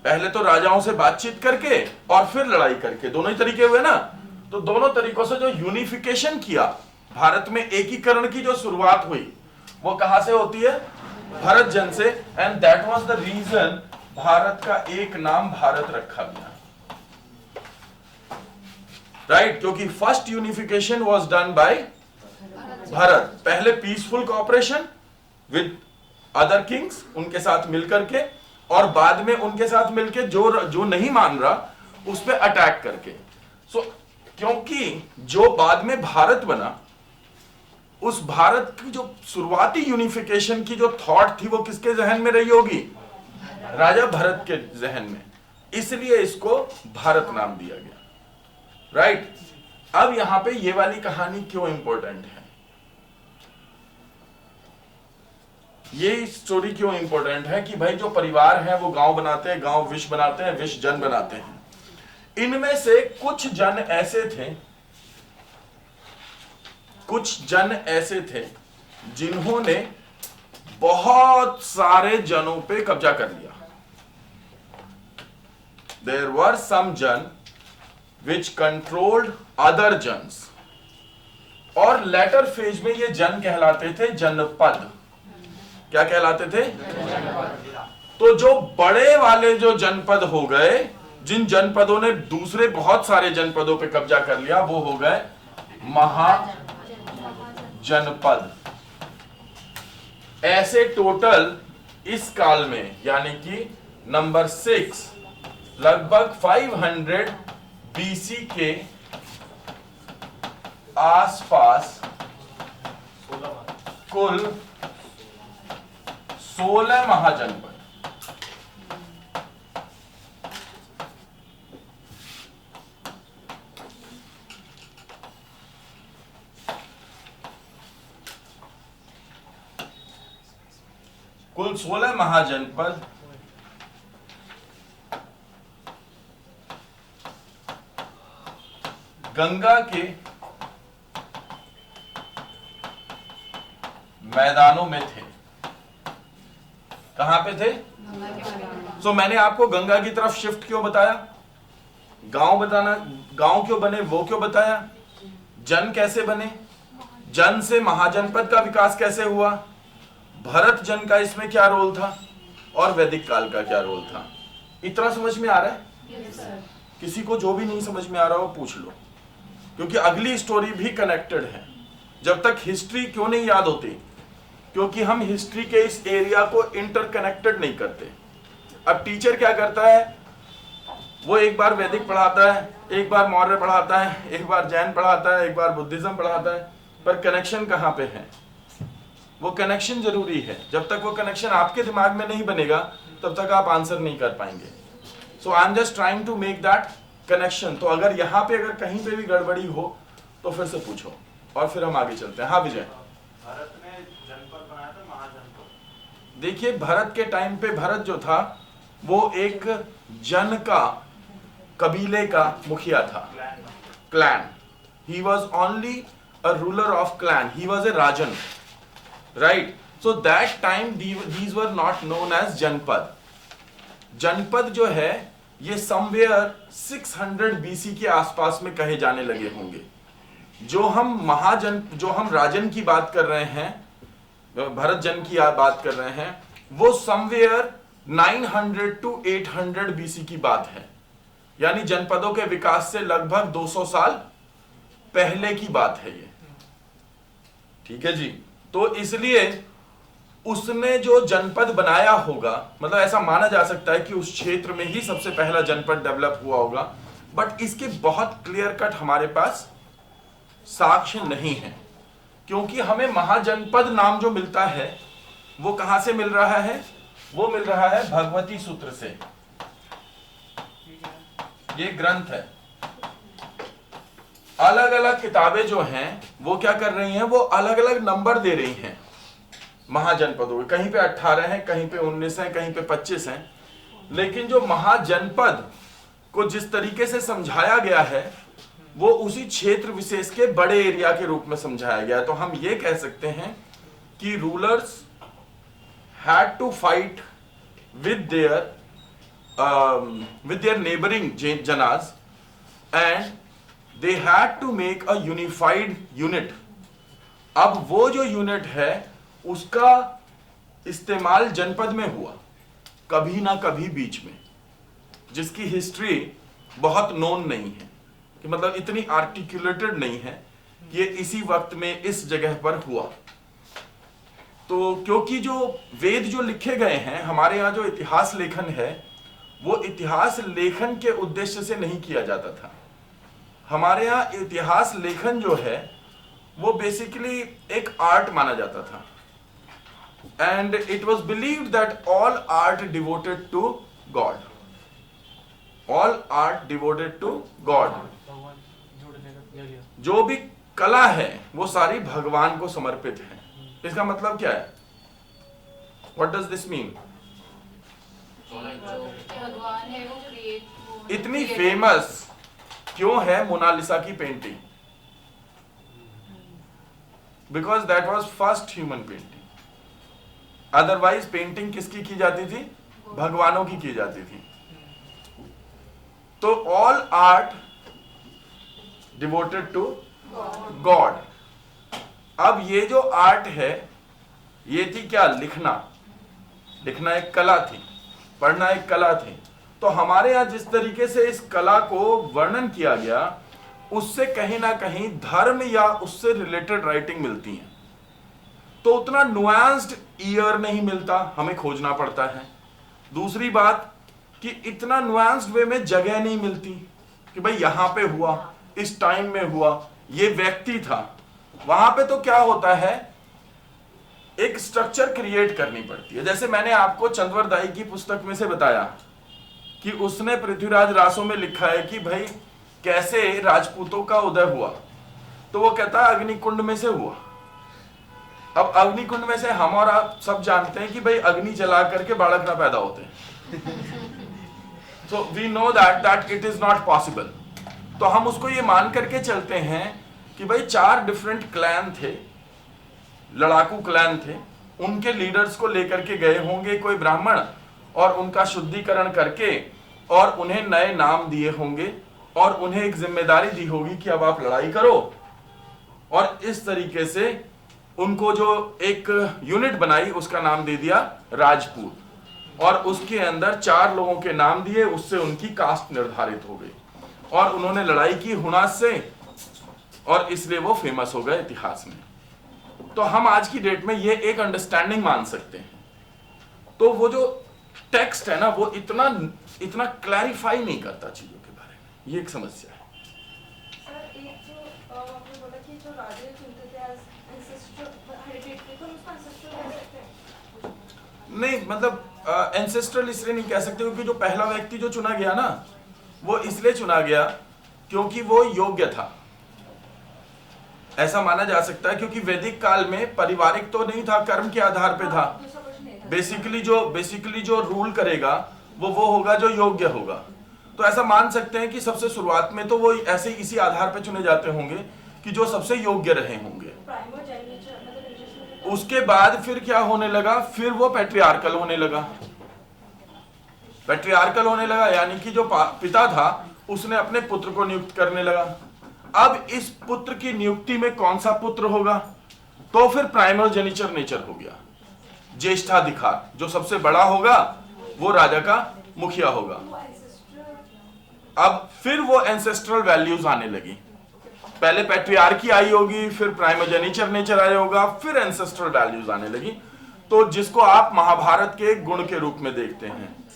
पहले तो राजाओं से बातचीत करके और फिर लड़ाई करके, दोनों ही तरीके हुए ना। तो दोनों तरीकों से जो यूनिफिकेशन किया, भारत में एकीकरण की जो शुरुआत हुई, वो कहां से होती है? भारत जन से। And that was the reason Bharat का एक नाम भारत रखा गया, राइट? क्योंकि first unification was done by Bharat. पहले peaceful cooperation with other kings, उनके साथ मिलकर के, और बाद में उनके साथ मिलके जो नहीं मान रहा उस पर अटैक करके। क्योंकि जो बाद में भारत बना, उस भारत की जो शुरुआती यूनिफिकेशन की जो थॉट थी वो किसके जहन में रही होगी? राजा भरत के जहन में, इसलिए इसको भारत नाम दिया गया, राइट? अब यहां पे ये वाली कहानी क्यों इंपॉर्टेंट है, ये स्टोरी क्यों इंपॉर्टेंट है? कि भाई जो परिवार है वो गांव बनाते हैं, गांव विश्व बनाते हैं, विश्व जन बनाते हैं। इनमें से कुछ जन ऐसे थे जिन्होंने बहुत सारे जनों पे कब्जा कर लिया। देयर वर सम जन विच कंट्रोल्ड अदर जन्स, और लेटर फेज में ये जन कहलाते थे जनपद। क्या कहलाते थे? तो जो बड़े वाले जो जनपद हो गए, जिन जनपदों ने दूसरे बहुत सारे जनपदों पे कब्जा कर लिया, वो हो गए महाजनपद। ऐसे टोटल इस काल में, यानी कि नंबर 6, लगभग 500 बीसी के आसपास कुल 16 महाजनपद। कुल 16 महाजनपद गंगा के मैदानों में थे। कहां पे थे? मैंने आपको गंगा की तरफ शिफ्ट क्यों बताया? गांव क्यों बने वो क्यों बताया? जन कैसे बने? जन से महाजनपद का विकास कैसे हुआ? भरत जन का इसमें क्या रोल था? और वैदिक काल का क्या रोल था? इतना समझ में आ रहा है? yes, किसी को जो भी नहीं समझ में आ रहा हो पूछ लो, क्योंकि अगली स्टोरी भी कनेक्टेड है। जब तक हिस्ट्री क्यों नहीं याद होती? क्योंकि हम हिस्ट्री के इस एरिया को इंटरकनेक्टेड नहीं करते। अब टीचर क्या करता है, वो एक बार वैदिक पढ़ाता है, एक बार मौर्य पढ़ाता है, एक बार जैन पढ़ाता है, एक बार बुद्धिज्म पढ़ाता है, पर कनेक्शन कहाँ पे है? वो कनेक्शन जरूरी है। जब तक वो कनेक्शन आपके दिमाग में नहीं बनेगा तब तक आप आंसर नहीं कर पाएंगे। So I am just trying to make that connection. तो अगर यहाँ पे अगर कहीं पे भी गड़बड़ी हो तो फिर से पूछो और फिर हम आगे चलते हैं। हाँ विजय। भारत ने जनपद बनाया था, महाजनपद। देखिए भरत के टाइम पे भरत जो था वो एक जन का, कबीले का मुखिया था, clan. He was only a ruler of clan, he was a rajan, right? So that time these were not known as janapada. Janapada जो है ये समवेयर 600 बीसी के आसपास में कहे जाने लगे होंगे। जो हम राजन की बात कर रहे हैं, भरत जन की बात कर रहे हैं, वो समवेयर 900 टू 800 बीसी की बात है। यानी जनपदों के विकास से लगभग 200 साल पहले की बात है ये। ठीक है जी। तो इसलिए उसने जो जनपद बनाया होगा, मतलब ऐसा माना जा सकता है कि उस क्षेत्र में ही सबसे पहला जनपद डेवलप हुआ होगा, बट इसके बहुत क्लियर कट हमारे पास साक्ष्य नहीं है। क्योंकि हमें महाजनपद नाम जो मिलता है वो कहां से मिल रहा है? वो मिल रहा है भगवती सूत्र से। ये ग्रंथ है। अलग अलग किताबें जो हैं वो क्या कर रही हैं, वो अलग अलग नंबर दे रही हैं महाजनपदों के। कहीं पे 18 हैं, कहीं पे 19 हैं, कहीं पे 25 हैं। लेकिन जो महाजनपद को जिस तरीके से समझाया गया है वो उसी क्षेत्र विशेष के बड़े एरिया के रूप में समझाया गया है। तो हम ये कह सकते हैं कि rulers had to fight with their with their neighboring janas, and they had to make a unified unit. अब वो जो यूनिट है उसका इस्तेमाल जनपद में हुआ कभी ना कभी बीच में, जिसकी हिस्ट्री बहुत नोन नहीं है, कि मतलब इतनी आर्टिकुलेटेड नहीं है कि ये इसी वक्त में इस जगह पर हुआ। तो क्योंकि जो वेद जो लिखे गए हैं, हमारे यहाँ जो इतिहास लेखन है वो इतिहास लेखन के उद्देश्य से नहीं किया जाता था। हमारे यहाँ इतिहास लेखन जो है वो बेसिकली एक आर्ट माना जाता था, and it was believed that all art devoted to god, all art devoted to god, जो भी कला है वो सारी भगवान को समर्पित है। इसका मतलब क्या है? What does this mean? भगवान है वो क्रिएट, इतनी फेमस क्यों है मोनालिसा की painting? Because that was first human painting. Otherwise painting किसकी की जाती थी? भगवानों की जाती थी। तो all art devoted to god. अब ये जो आर्ट है ये थी क्या? लिखना। लिखना एक कला थी, पढ़ना एक कला थी। तो हमारे यहाँ जिस तरीके से इस कला को वर्णन किया गया उससे कहीं ना कहीं धर्म या उससे रिलेटेड राइटिंग मिलती है, तो उतना नुआंस्ड ईयर नहीं मिलता, हमें खोजना पड़ता है। दूसरी बात कि इतना नुआंस्ड वे में जगह नहीं मिलती कि भाई यहां पे हुआ, इस टाइम में हुआ, ये व्यक्ति था। वहां पे तो क्या होता है, एक स्ट्रक्चर क्रिएट करनी पड़ती है। जैसे मैंने आपको चंद्रवर दाई की पुस्तक में से बताया कि उसने पृथ्वीराज रासो में लिखा है कि भाई कैसे राजपूतों का उदय हुआ, तो वो कहता है अग्निकुंड में से हुआ। अब अग्निकुंड में से हम और आप सब जानते हैं कि भाई अग्नि जला करके बालक ना पैदा होते so we know that it is not possible. तो हम उसको ये मान करके चलते हैं कि भाई 4 डिफरेंट क्लैन थे, लड़ाकू क्लैन थे, उनके लीडर्स को लेकर के गए होंगे कोई ब्राह्मण और उनका शुद्धिकरण करके और उन्हें नए नाम दिए होंगे और उन्हें एक जिम्मेदारी दी होगी कि अब आप लड़ाई करो, और इस तरीके से उनको जो एक यूनिट बनाई उसका नाम दे दिया राजपूत, और उसके अंदर 4 लोगों के नाम दिए, उससे उनकी कास्ट निर्धारित हो गई और उन्होंने लड़ाई की हुनास से, और इसलिए वो फेमस हो गए इतिहास में। तो हम आज की डेट में ये एक अंडरस्टैंडिंग मान सकते हैं। तो वो जो टेक्स्ट है ना वो इतना क्लैरिफाई नहीं करता चीजों के बारे में, ये एक समस्या है। सर एक जो आपने बोला कि जो राजे चुनते थे एज एंसेस्ट्रल हेरिटेज, तो उसको एंसेस्ट्रल कह सकते हैं? नहीं, मतलब एंसेस्ट्रल इसलिए नहीं कह सकते क्योंकि जो पहला व्यक्ति जो चुना गया ना वो इसलिए चुना गया क्योंकि वो योग्य था, ऐसा माना जा सकता है। क्योंकि वैदिक काल में पारिवारिक तो नहीं था, कर्म के आधार पे था। दूसरा कुछ नहीं था। बेसिकली जो रूल करेगा वो होगा जो योग्य होगा। तो ऐसा मान सकते हैं कि सबसे शुरुआत में तो वो ऐसे इसी आधार पे चुने जाते होंगे कि जो सबसे योग्य रहे होंगे। प्राइमोजेनिचर मतलब उसके बाद फिर क्या होने लगा, फिर वो पैट्रियार्कल होने लगा। पैट्रियार्कल होने लगा यानी कि जो पिता था उसने अपने पुत्र को नियुक्त करने लगा। अब इस पुत्र की नियुक्ति में कौन सा पुत्र होगा, तो फिर प्राइमोजेनिचर नेचर हो गया, ज्येष्ठाधिकार। जो सबसे बड़ा होगा वो राजा का मुखिया होगा। अब फिर वो एंसेस्ट्रल वैल्यूज आने लगी। पहले पैट्रियार्की आई होगी, फिर प्राइमोजेनिचर नेचर आया होगा, फिर एंसेस्ट्रल वैल्यूज आने लगी। तो जिसको आप महाभारत के गुण के रूप में देखते हैं